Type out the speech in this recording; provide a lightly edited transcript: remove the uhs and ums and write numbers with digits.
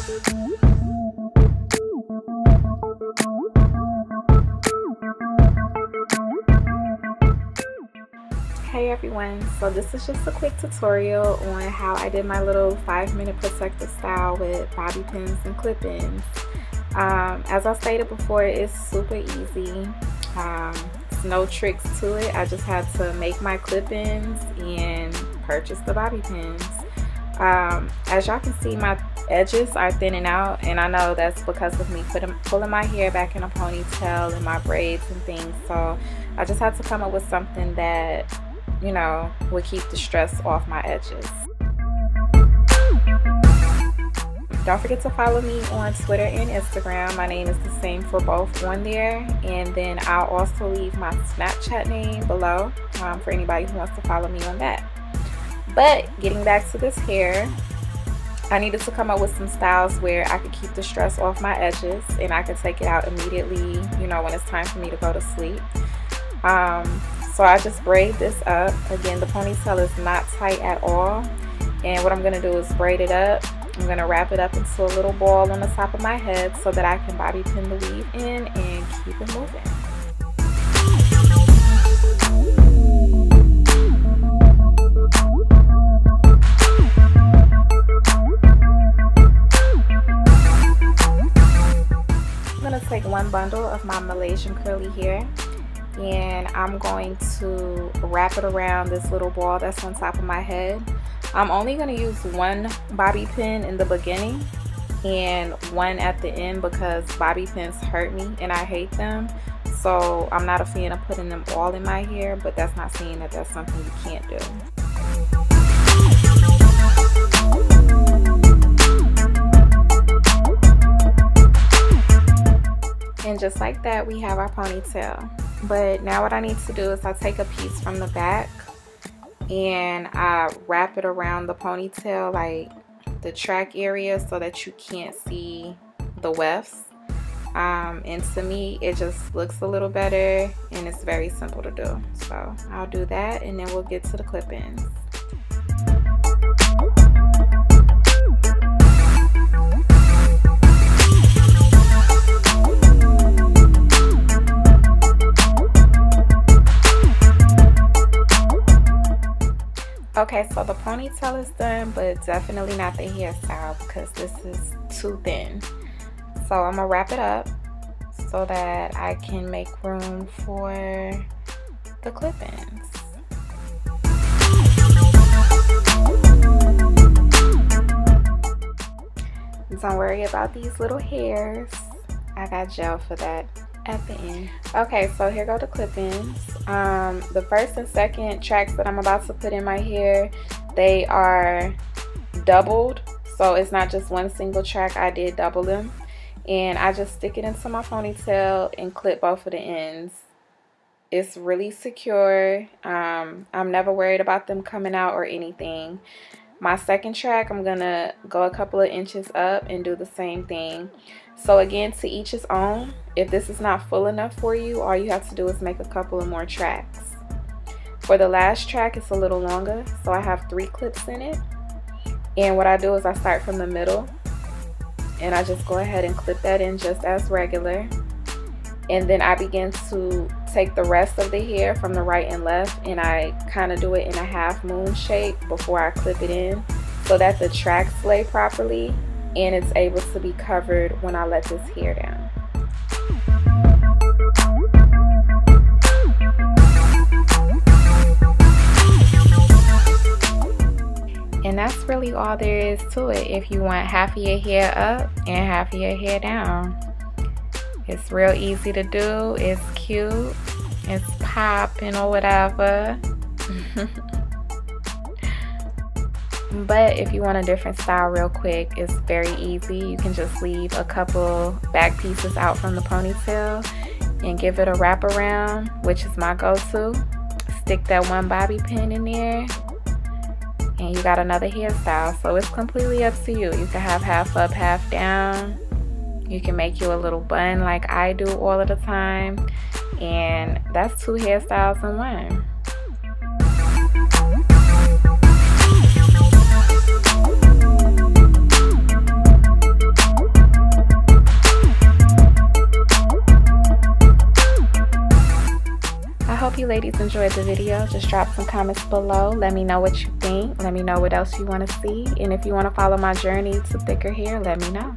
Hey everyone, so this is just a quick tutorial on how I did my little 5-minute protective style with bobby pins and clip-ins. As I stated before, it's super easy. It's no tricks to it. I just had to make my clip-ins and purchase the bobby pins. As y'all can see, my edges are thinning out, and I know that's because of me pulling my hair back in a ponytail and my braids and things. So I just had to come up with something that, you know, would keep the stress off my edges. Don't forget to follow me on Twitter and Instagram. My name is the same for both on there, and then I'll also leave my Snapchat name below for anybody who wants to follow me on that. But getting back to this hair, I needed to come up with some styles where I could keep the stress off my edges and I could take it out immediately, you know, when it's time for me to go to sleep. So I just braid this up. Again, the ponytail is not tight at all, and what I'm going to do is braid it up. I'm going to wrap it up into a little ball on the top of my head so that I can bobby pin the weave in and keep it moving. I'm going to take one bundle of my Malaysian curly hair, and I'm going to wrap it around this little ball that's on top of my head. I'm only going to use one bobby pin in the beginning and one at the end because bobby pins hurt me and I hate them. So I'm not a fan of putting them all in my hair, but that's not saying that that's something you can't do. And just like that, we have our ponytail. But now what I need to do is I take a piece from the back and I wrap it around the ponytail, like the track area, so that you can't see the wefts. And to me, it just looks a little better and it's very simple to do. So I'll do that and then we'll get to the clip-ins. Okay, so the ponytail is done, but definitely not the hairstyle because this is too thin. So I'm gonna wrap it up so that I can make room for the clip-ins. Don't worry about these little hairs. I got gel for that at the end. Okay, so here go the clip-ins. The first and second tracks that I'm about to put in my hair, they are doubled, so it's not just one single track. I did double them, and I just stick it into my ponytail and clip both of the ends. It's really secure. I'm never worried about them coming out or anything. My second track, I'm gonna go a couple of inches up and do the same thing. So again, to each his own. If this is not full enough for you, all you have to do is make a couple of more tracks. For the last track, it's a little longer, so I have 3 clips in it. And what I do is I start from the middle and I just go ahead and clip that in just as regular. And then I begin to take the rest of the hair from the right and left, and I kind of do it in a half moon shape before I clip it in so that the tracks lay properly and it's able to be covered when I let this hair down. And that's really all there is to it if you want half of your hair up and half of your hair down. It's real easy to do, it's cute, it's popping or whatever. But if you want a different style real quick, it's very easy. You can just leave a couple back pieces out from the ponytail and give it a wrap around, which is my go-to. Stick that one bobby pin in there and you got another hairstyle. So it's completely up to you. You can have half up, half down. You can make you a little bun like I do all of the time, and that's 2 hairstyles in one. hope you ladies enjoyed the video. Just drop some comments below. Let me know what you think. Let me know what else you want to see. And if you want to follow my journey to thicker hair, let me know.